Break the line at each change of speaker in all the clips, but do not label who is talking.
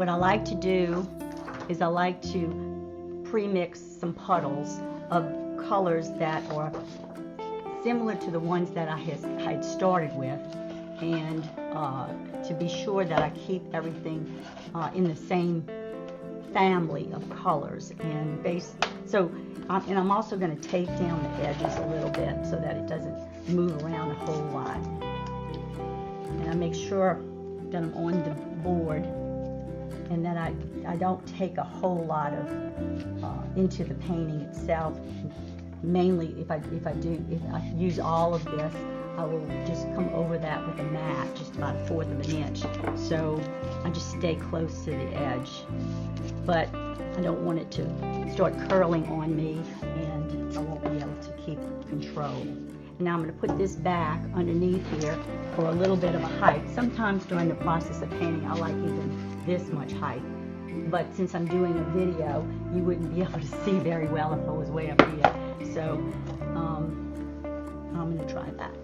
what I like to do is I like to pre-mix some puddles of colors that are similar to the ones that I had started with, and to be sure that I keep everything in the same family of colors. And and I'm also going to tape down the edges a little bit so that it doesn't move around a whole lot. And I make sure that I'm on the board and that I don't take a whole lot of into the painting itself. Mainly, if I use all of this, I will just come over that with a mat, just about 1/4 of an inch. So I just stay close to the edge, but I don't want it to start curling on me, and I won't be able to keep control. And now I'm going to put this back underneath here for a little bit of a height. Sometimes during the process of painting, I like even this much height. But since I'm doing a video, you wouldn't be able to see very well if I was way up here. So I'm going to try that.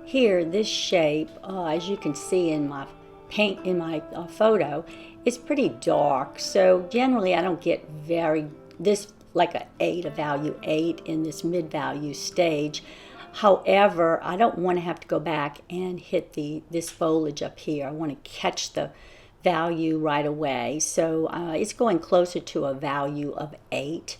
Here, this shape, as you can see in my photo, is pretty dark. So generally, I don't get like a value 8 in this mid-value stage. However, I don't want to have to go back and hit this foliage up here. I want to catch the value right away. So it's going closer to a value of 8.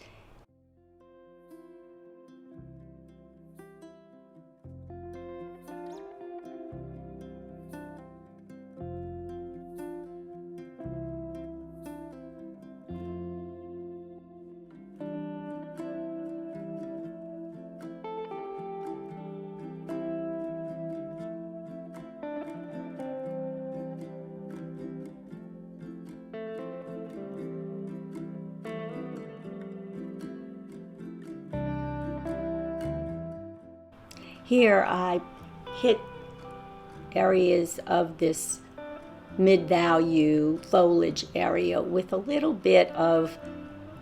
Here I hit areas of this mid-value foliage area with a little bit of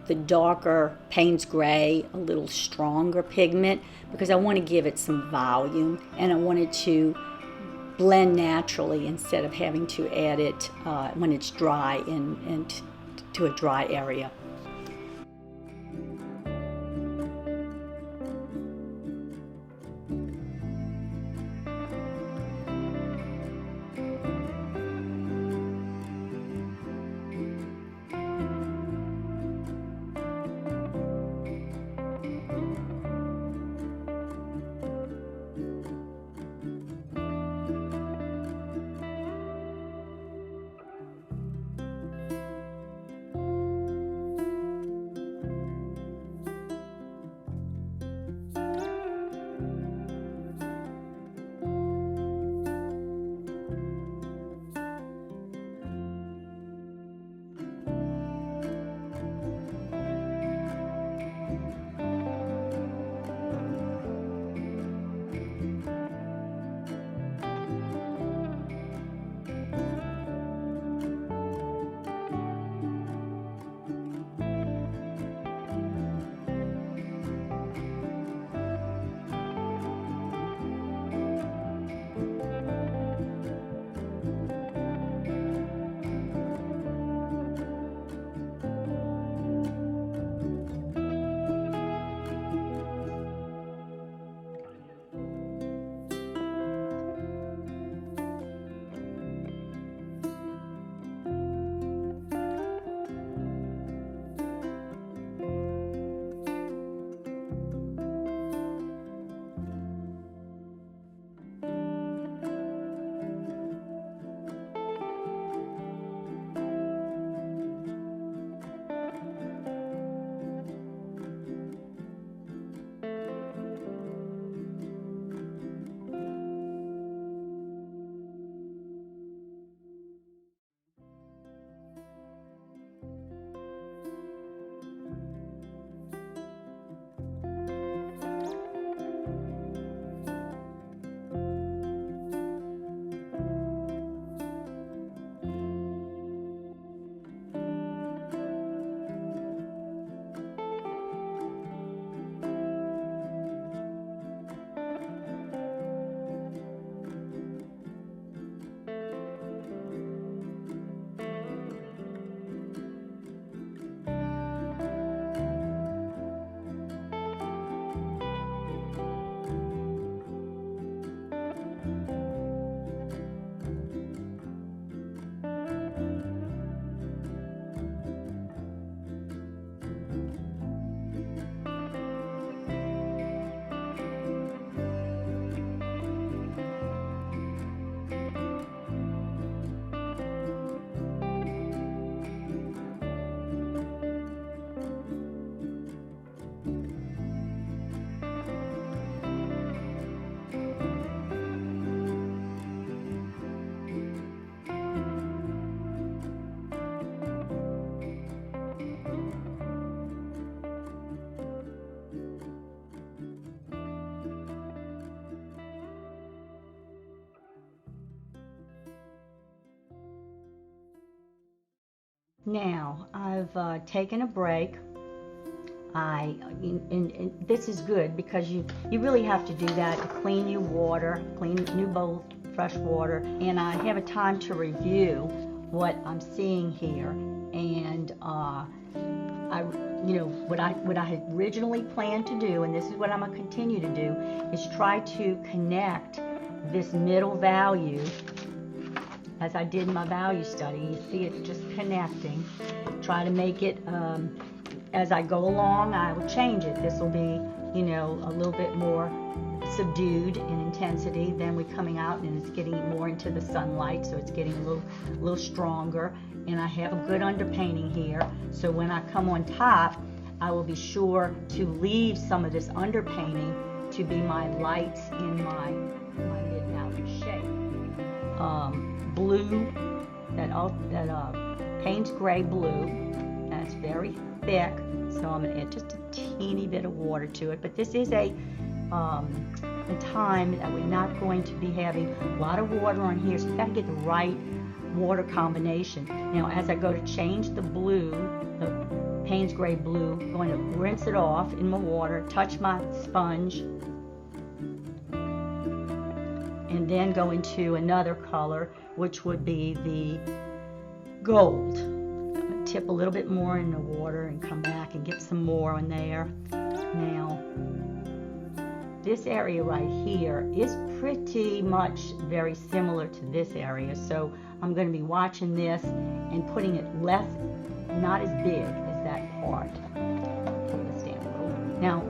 the darker Payne's Gray, a little stronger pigment, because I want to give it some volume and I want it to blend naturally instead of having to add it when it's dry and to a dry area. Now, I've taken a break. And this is good because you really have to do that to clean your water, clean new bowl, fresh water, and I have a time to review what I'm seeing here. And what I had originally planned to do, and this is what I'm going to continue to do, is try to connect this middle value as I did my value study. You see it just connecting. Try to make it, as I go along, I will change it. This will be, a little bit more subdued in intensity. Then we're coming out and it's getting more into the sunlight, so it's getting a little stronger. And I have a good underpainting here, so when I come on top, I will be sure to leave some of this underpainting to be my lights in my mid-value shade. Blue, that Payne's Gray blue, that's very thick, so I'm going to add just a teeny bit of water to it. But this is a time that we're not going to be having a lot of water on here, so you've got to get the right water combination. Now, as I go to change the blue, the Payne's Gray blue, I'm going to rinse it off in my water, touch my sponge, and then go into another color, which would be the gold. I'm going to tip a little bit more in the water and come back and get some more in there. Now, this area right here is pretty much very similar to this area, so I'm going to be watching this and putting it not as big as that part. Now,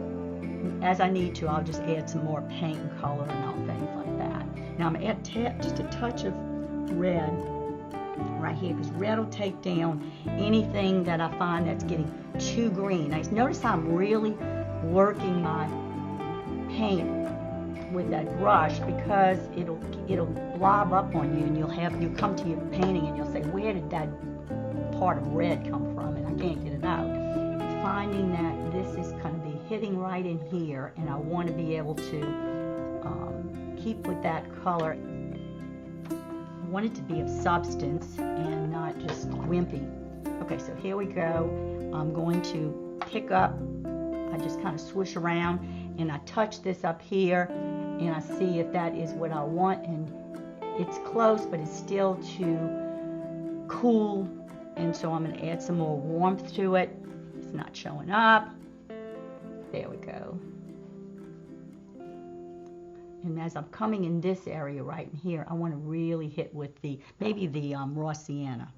as I need to, I'll just add some more paint and color and all things like that. Now I'm going to add just a touch of red right here, because red will take down anything that I find that's getting too green. Now, notice how I'm really working my paint with that brush, because it'll blob up on you, and you'll come to your painting and you'll say, where did that part of red come from? And I can't get it out. Finding that this is going to be hitting right in here, and I want to be able to keep with that color. I want it to be of substance and not just wimpy. Okay, so here we go. I'm going to pick up, I just kind of swish around, and I touch this up here, and I see if that is what I want, and it's close, but it's still too cool, and so I'm going to add some more warmth to it. It's not showing up. There we go. And as I'm coming in this area right in here, I want to really hit with maybe the raw sienna.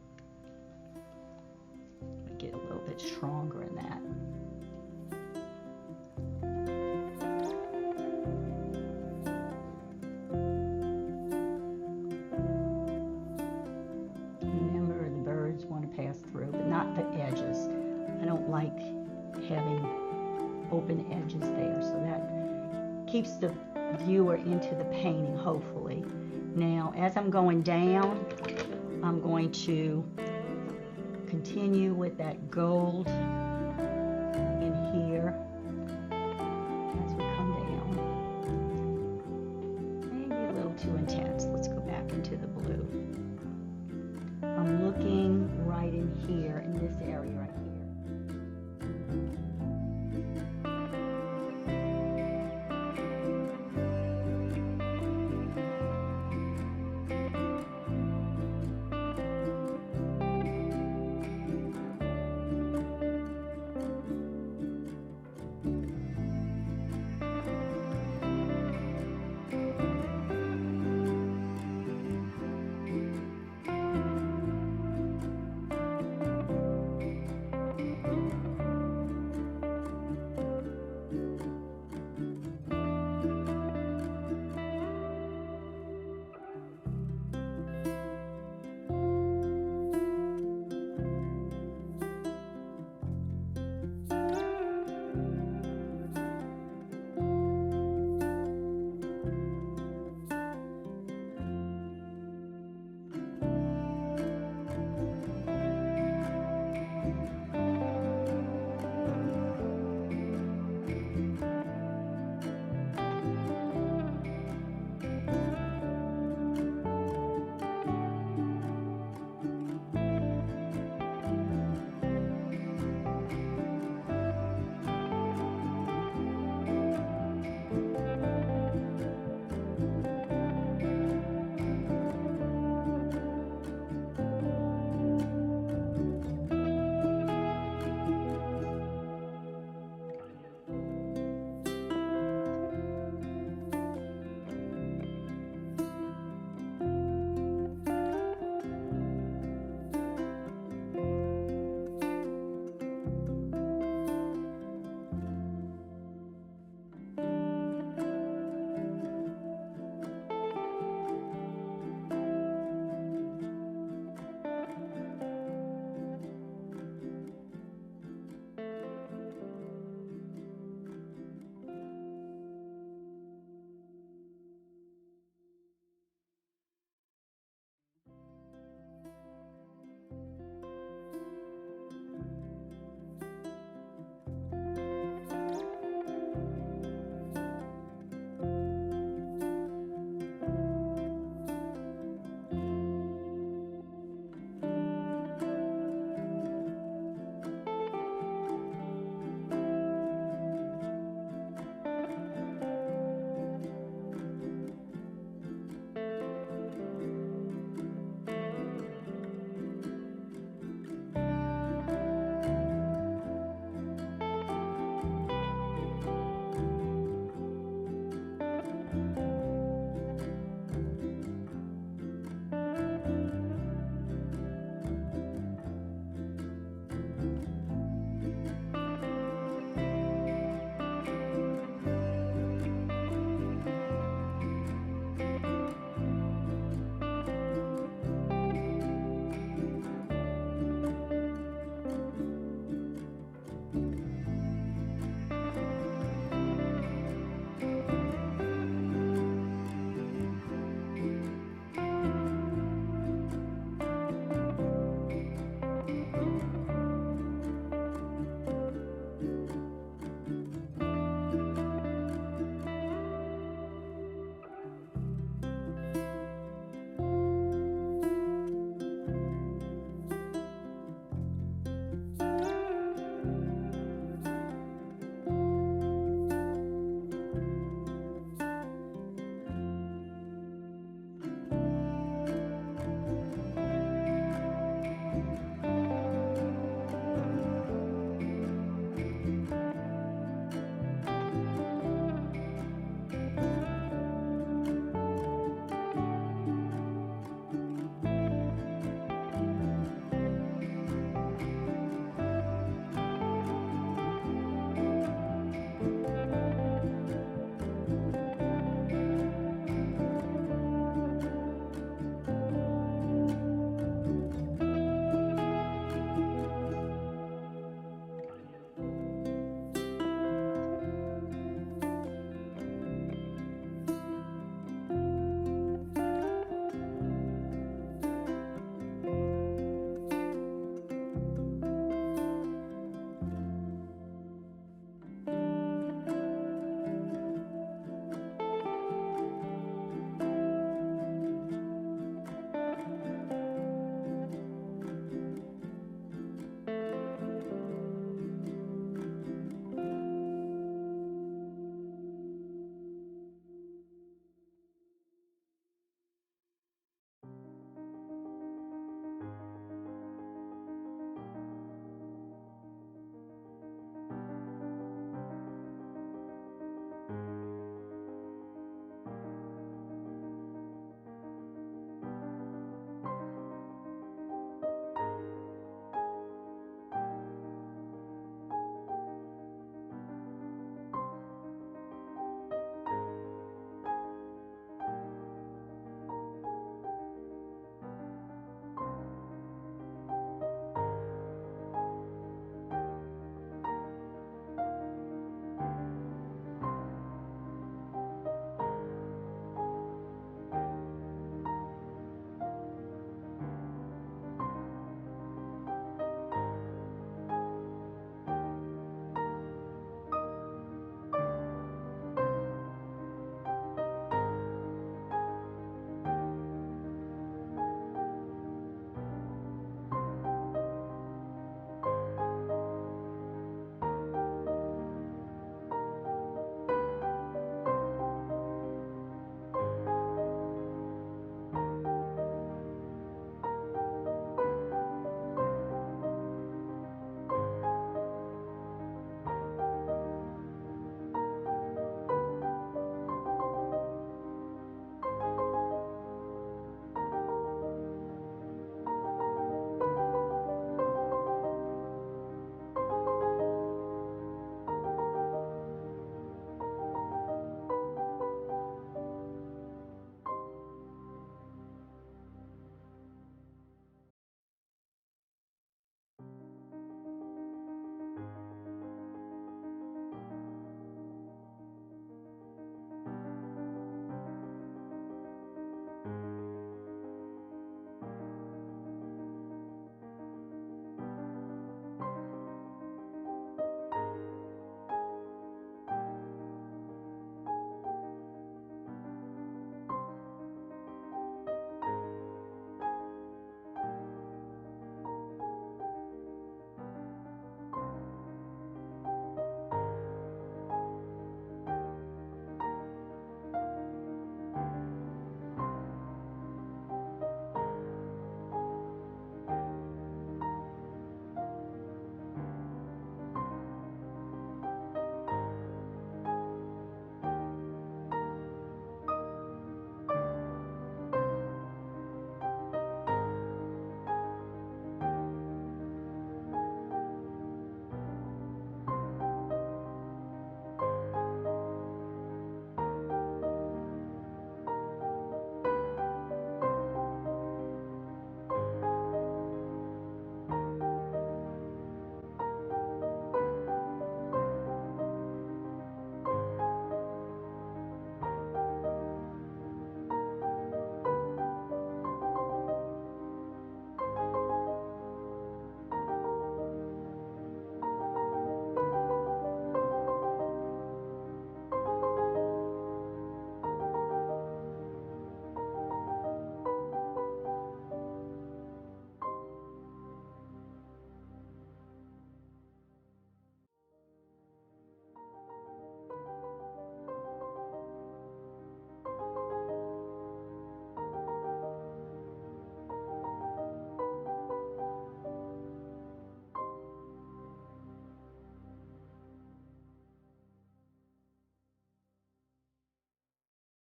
Get a little bit stronger in that. Remember, the birds want to pass through, but not the edges. I don't like having open edges there, so that keeps the viewer into the painting, hopefully. Now, as I'm going down, I'm going to continue with that gold in here as we come down. Maybe a little too intense. Let's go back into the blue. I'm looking right in here, in this area right here.